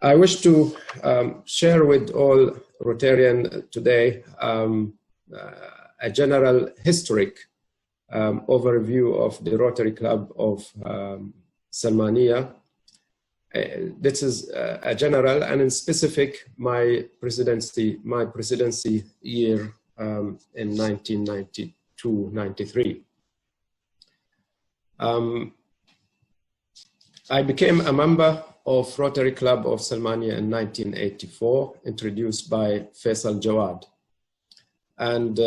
I wish to share with all Rotarian today a general historic overview of the Rotary Club of Salmaniya. This is a general, and in specific my presidency year in 1992-93. I became a member of Rotary Club of Salmaniya in 1984, introduced by Faisal Jawad. And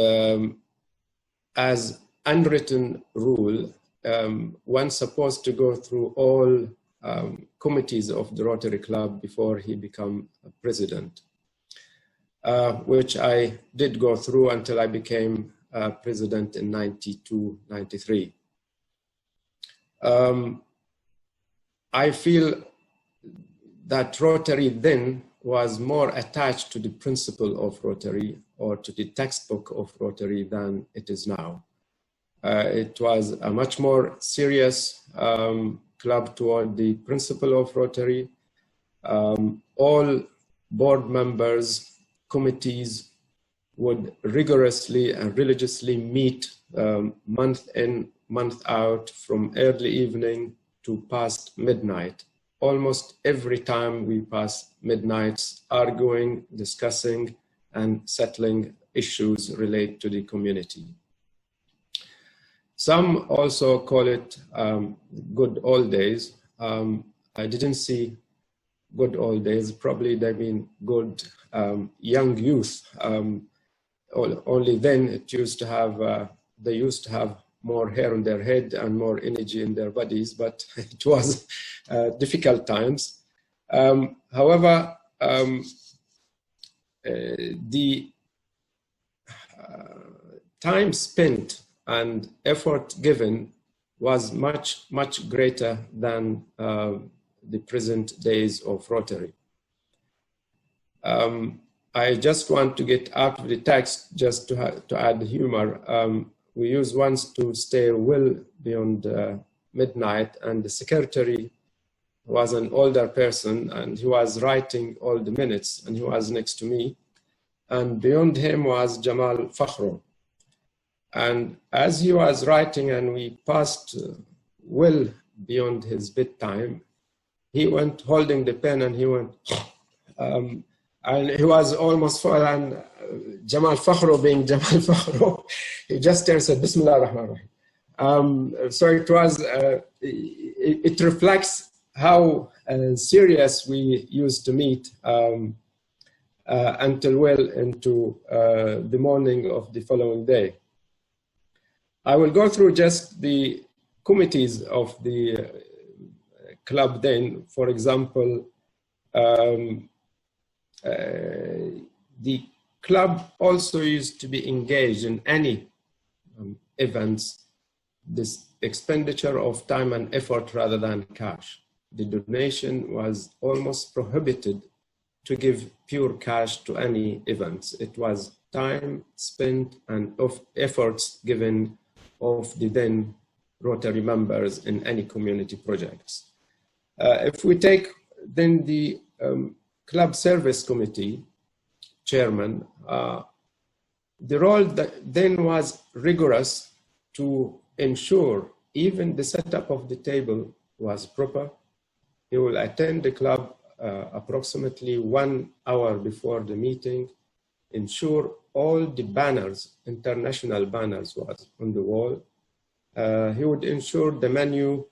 as unwritten rule, one's supposed to go through all committees of the Rotary Club before he become president, which I did go through until I became president in 92-93. I feel that Rotary then was more attached to the principle of Rotary or to the textbook of Rotary than it is now. It was a much more serious club toward the principle of Rotary. All board members, committees would rigorously and religiously meet month in, month out, from early evening to past midnight. Almost every time we pass midnights, arguing, discussing, and settling issues related to the community. Some also call it good old days. I didn't see good old days. Probably they mean good young youth. Only then it used to have, they used to have more hair on their head and more energy in their bodies, but it was difficult times. However, the time spent and effort given was much, much greater than the present days of Rotary. I just want to get out of the text just to add humor. We used once to stay well beyond midnight, and the secretary was an older person, and he was writing all the minutes, and he was next to me. And beyond him was Jamal Fakhro. And as he was writing and we passed well beyond his bedtime, he went holding the pen and he went, and he was almost fallen. Jamal Fakhro, being Jamal Fakhro, he just turned and said, Bismillah ar-Rahman ar-Rahim. So it was, it reflects how serious we used to meet until well into the morning of the following day. I will go through just the committees of the club then. For example, the club also used to be engaged in any events, this expenditure of time and effort rather than cash. The donation was almost prohibited to give pure cash to any events. It was time spent and of efforts given of the then Rotary members in any community projects. If we take then the Club Service Committee chairman, the role that then was rigorous to ensure even the setup of the table was proper. He will attend the club approximately 1 hour before the meeting, ensure all the banners, international banners, was on the wall. He would ensure the menu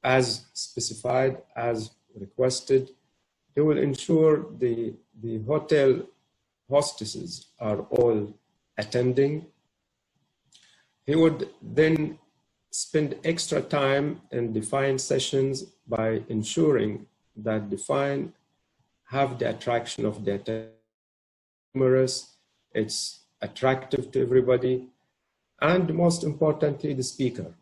as specified, as requested. He will ensure the hotel hostesses are all attending. He would then spend extra time in defined sessions by ensuring that the fine have the attraction of the numerous, it's attractive to everybody, and most importantly, the speaker.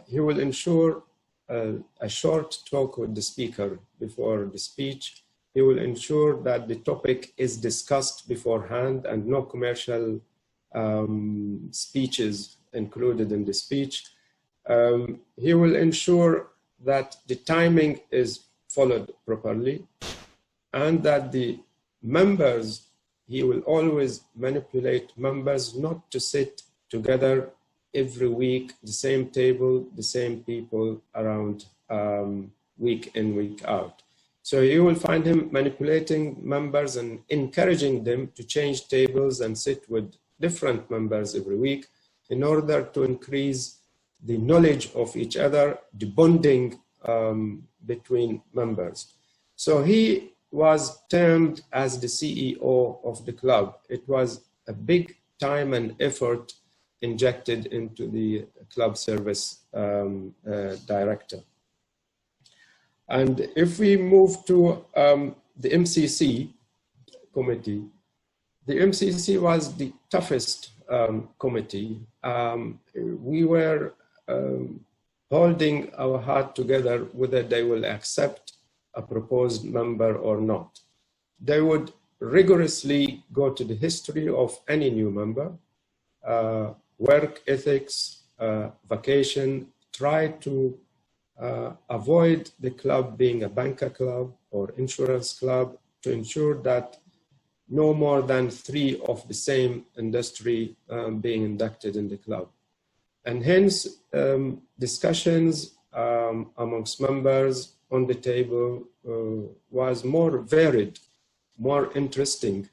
He will ensure a short talk with the speaker before the speech. He will ensure that the topic is discussed beforehand and no commercial speeches included in the speech. He will ensure that the timing is followed properly, and that the members, he will always manipulate members not to sit together every week, the same table, the same people around week in, week out. So you will find him manipulating members and encouraging them to change tables and sit with different members every week in order to increase the knowledge of each other, the bonding between members. So he was termed as the CEO of the club. It was a big time and effort injected into the club service director. And if we move to the MCC committee, the MCC was the toughest committee. We were holding our heart together whether they will accept a proposed member or not. They would rigorously go to the history of any new member, work ethics, vacation, try to avoid the club being a banker club or insurance club, to ensure that no more than 3 of the same industry being inducted in the club. And hence, discussions amongst members on the table was more varied, more interesting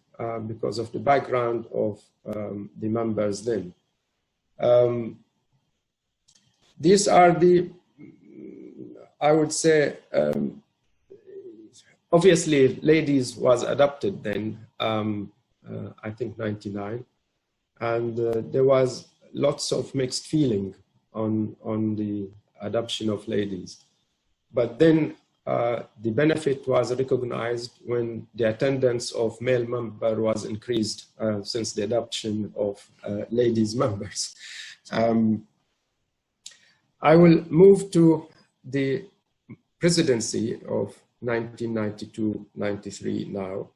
because of the background of the members then. These are the, I would say, obviously ladies was adopted then, I think 99, and there was lots of mixed feeling on the adoption of ladies. But then the benefit was recognized when the attendance of male member was increased since the adoption of ladies members. I will move to the presidency of 1992-93 now,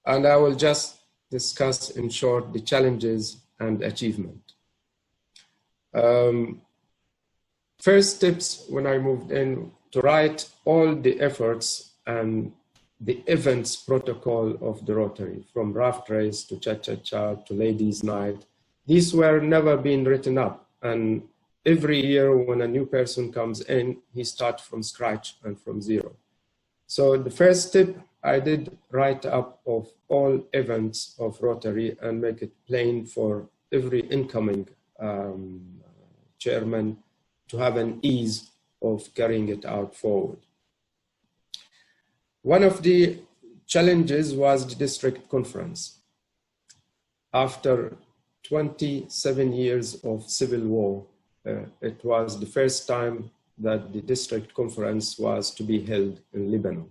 and I will just discuss in short the challenges and achievement. First steps when I moved in, to write all the efforts and the events protocol of the Rotary, from raft race to cha-cha-cha to ladies' night. These were never been written up, and every year when a new person comes in, he starts from scratch and from zero. So the first step, I did write up of all events of Rotary and make it plain for every incoming chairman to have an ease of carrying it out forward. One of the challenges was the district conference. After 27 years of civil war, it was the first time that the district conference was to be held in Lebanon.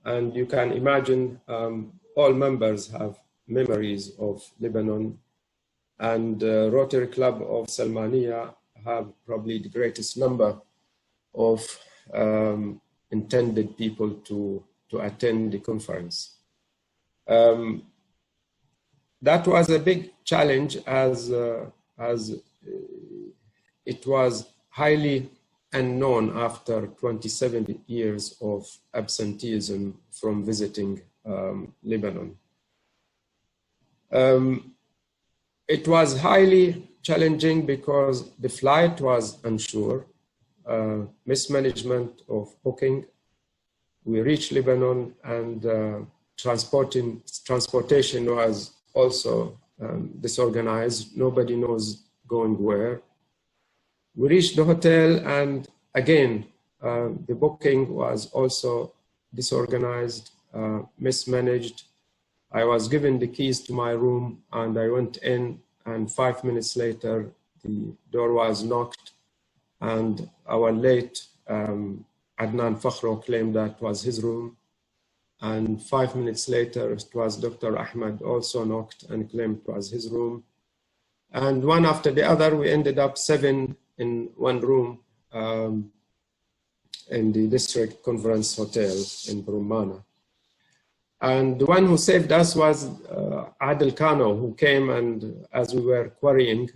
And you can imagine all members have memories of Lebanon, and Rotary Club of Salmaniya have probably the greatest number of intended people to attend the conference. That was a big challenge as it was highly unknown after 27 years of absenteeism from visiting Lebanon. It was highly challenging because the flight was unsure, mismanagement of booking. We reached Lebanon and transportation was also disorganized. Nobody knows going where. We reached the hotel and again, the booking was also disorganized, mismanaged. I was given the keys to my room and I went in, and 5 minutes later, the door was knocked, and our late Adnan Fakhro claimed that was his room. And 5 minutes later, it was Dr. Ahmed also knocked and claimed it was his room. And one after the other, we ended up 7 in one room in the district conference hotel in Brumana. And the one who saved us was Adel Kano, who came, and as we were querying,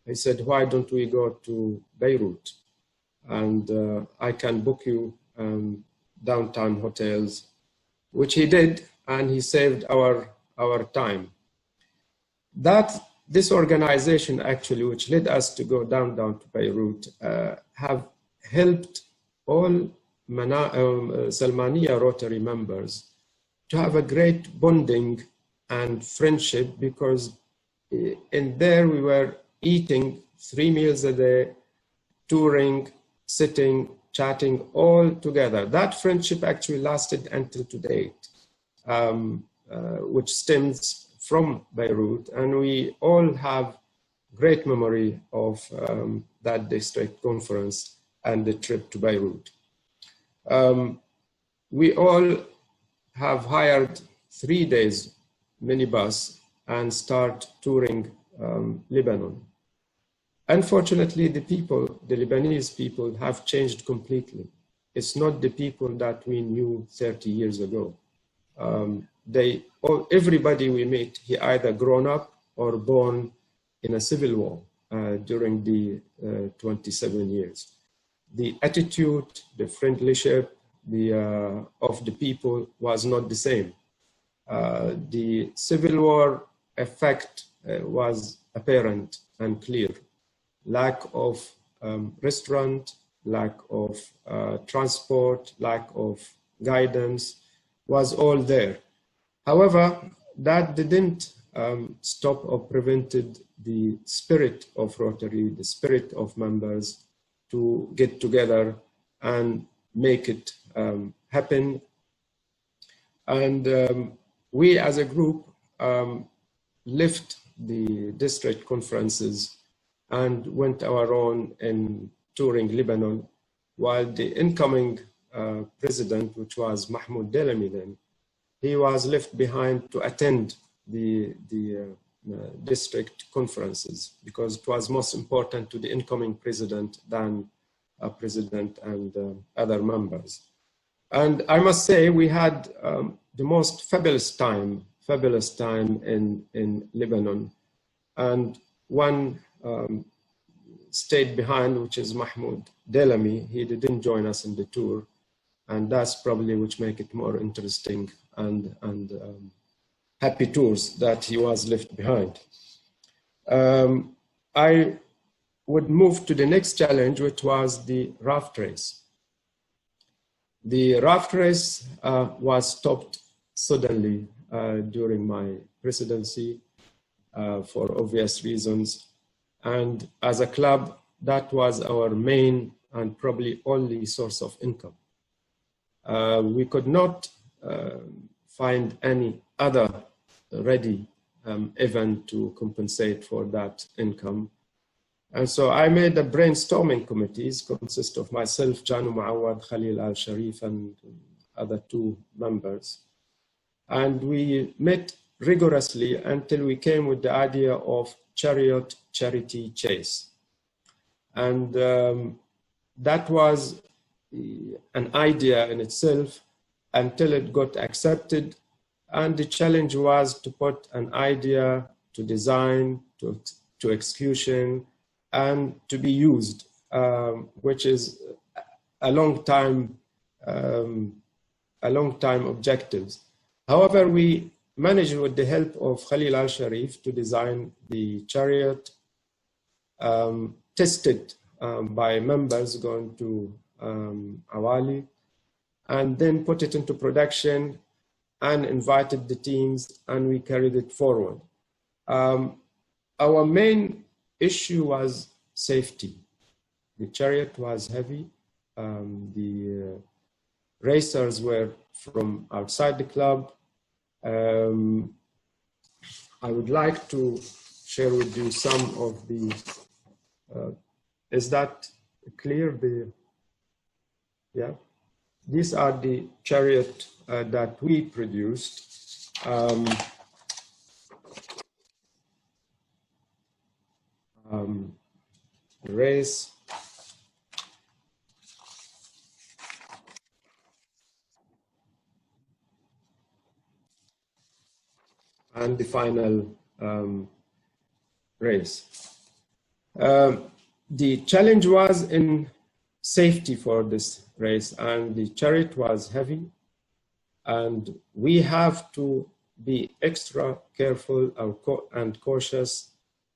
he said, why don't we go to Beirut? And I can book you downtown hotels, which he did, and he saved our time. This organization actually, which led us to go down to Beirut, have helped all Salmaniya Rotary members to have a great bonding and friendship, because in there we were eating 3 meals a day, touring, sitting, chatting, all together. That friendship actually lasted until today, which stems from Beirut, and we all have great memory of that district conference and the trip to Beirut. We all have hired 3 days minibus and start touring Lebanon. Unfortunately, the Lebanese people have changed completely. It's not the people that we knew 30 years ago. Everybody we meet, he either grown up or born in a civil war during the 27 years. The attitude, the friendship of the people was not the same. The civil war effect was apparent and clear. Lack of restaurant, lack of transport, lack of guidance was all there. However, that didn't stop or prevented the spirit of Rotary, the spirit of members to get together and make it happen. And we as a group left the district conferences and went our own in touring Lebanon, while the incoming president, which was Mahmoud Delami then, he was left behind to attend the district conferences, because it was most important to the incoming president than a president and other members. And I must say, we had the most fabulous time in Lebanon. And one stayed behind, which is Mahmoud Delami. He didn't join us in the tour, and that's probably which make it more interesting and happy tours that he was left behind. I would move to the next challenge, which was the raft race. The raft race was stopped suddenly during my presidency for obvious reasons. And as a club, that was our main and probably only source of income. We could not find any other ready event to compensate for that income. And so I made a brainstorming committees, consist of myself, Janu Muawad, Khalil Al-Sharif, and other 2 members. And we met rigorously until we came with the idea of chariot charity chase. And that was an idea in itself until it got accepted. And the challenge was to put an idea to design, to execution, and to be used, which is a long time objectives. However, we managed with the help of Khalil Al-Sharif to design the chariot, tested by members going to Awali, and then put it into production and invited the teams, and we carried it forward. Our main issue was safety. The chariot was heavy. The racers were from outside the club. I would like to share with you some of the, is that clear? Yeah, these are the chariot that we produced. Race. And the final race. The challenge was in safety for this race, and the chariot was heavy, and we have to be extra careful and cautious,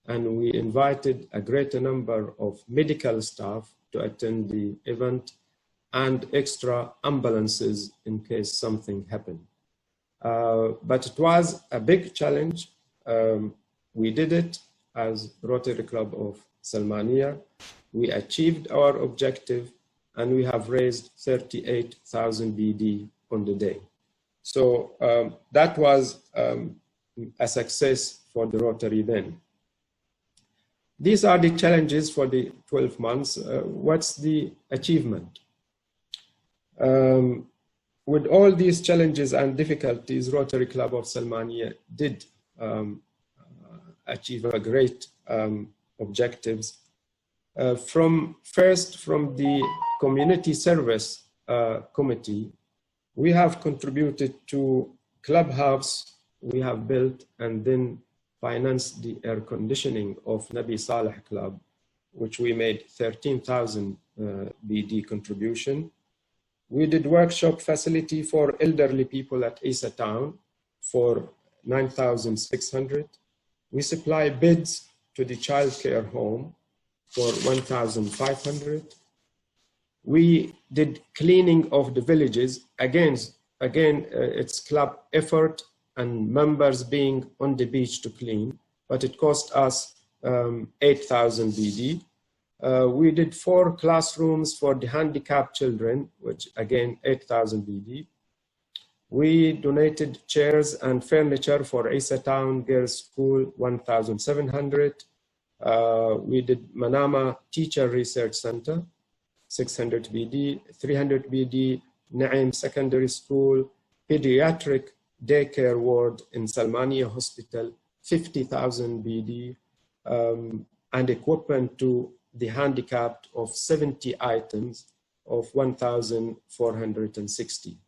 and we invited a greater number of medical staff to attend the event and extra ambulances in case something happened. But it was a big challenge. We did it as Rotary Club of Salmaniya. We achieved our objective, and we have raised 38,000 BD on the day. So that was a success for the Rotary then. These are the challenges for the 12 months. What's the achievement? With all these challenges and difficulties, Rotary Club of Salmaniya did achieve a great objectives. From the community service committee, we have contributed to clubhouse we have built and then financed the air conditioning of Nabi Saleh Club, which we made 13,000 BD contribution. We did workshop facility for elderly people at Isa Town for 9,600. We supply beds to the child care home for 1,500. We did cleaning of the villages. Again, it's club effort and members being on the beach to clean, but it cost us 8,000 BD. We did 4 classrooms for the handicapped children, which again, 8,000 BD. We donated chairs and furniture for Isa Town Girls School, 1,700. We did Manama Teacher Research Center, 600 BD, 300 BD, Naim Secondary School, Pediatric Daycare Ward in Salmaniya Hospital, 50,000 BD, and equipment to the handicapped of 70 items of 1,460.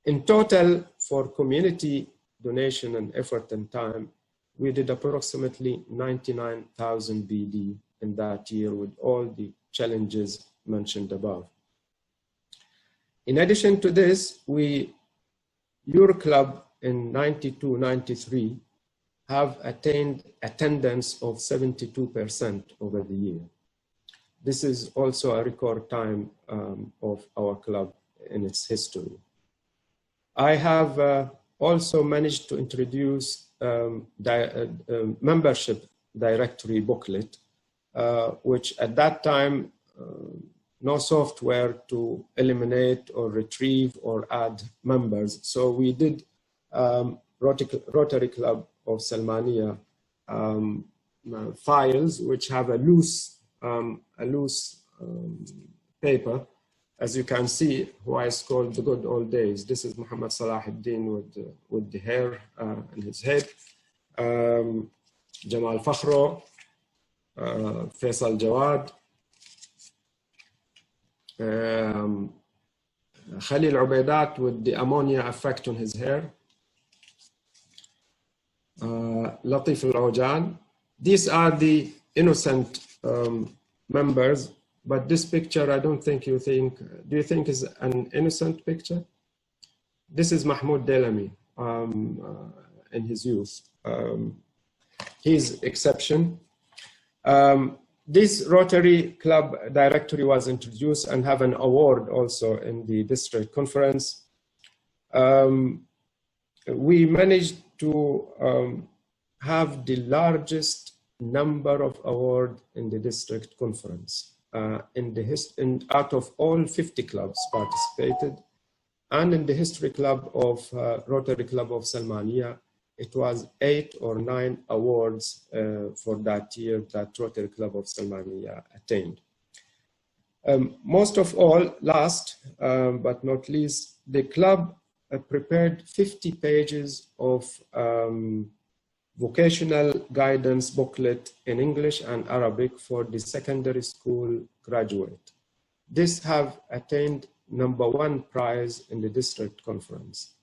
In total, for community donation and effort and time, we did approximately 99,000 BD in that year with all the challenges mentioned above. In addition to this, your club in 92-93 have attained attendance of 72% over the year. This is also a record time of our club in its history. I have also managed to introduce membership directory booklet, which at that time, no software to eliminate or retrieve or add members. So we did Rotary Club of Salmaniya files, which have a loose paper. As you can see, who is called the good old days. This is Muhammad Salahuddin with the hair in his head. Jamal Fakhro, Faisal Jawad, Khalil Ubaidat with the ammonia effect on his hair. Latif Al-Awjan. These are the innocent members, but this picture, I don't think do you think is an innocent picture? This is Mahmoud Delami in his youth. His exception. This Rotary Club directory was introduced and have an award also in the district conference. We managed to have the largest number of awards in the district conference. Out of all 50 clubs participated, and in the history club of Rotary Club of Salmaniya, it was 8 or 9 awards for that year that Rotary Club of Salmaniya attained. Most of all, last but not least, the club prepared 50 pages of vocational guidance booklet in English and Arabic for the secondary school graduate. This have attained #1 prize in the district conference.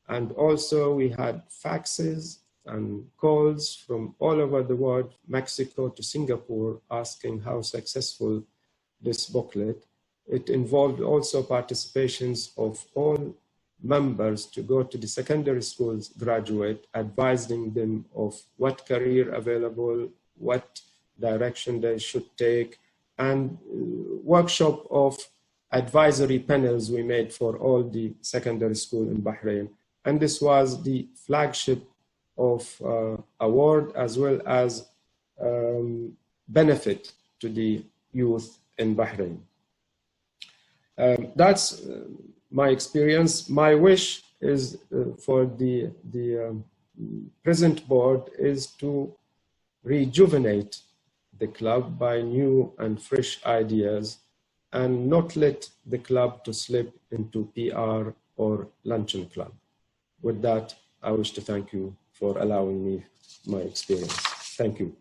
And also we had faxes and calls from all over the world, Mexico to Singapore, asking how successful this booklet. It involved also participations of all members to go to the secondary schools, graduate, advising them of what career available, what direction they should take, and workshop of advisory panels we made for all the secondary school in Bahrain. And this was the flagship of award as well as benefit to the youth in Bahrain. That's my experience. My wish is for the present board is to rejuvenate the club by new and fresh ideas and not let the club to slip into PR or luncheon club. With that, I wish to thank you for allowing me my experience. Thank you.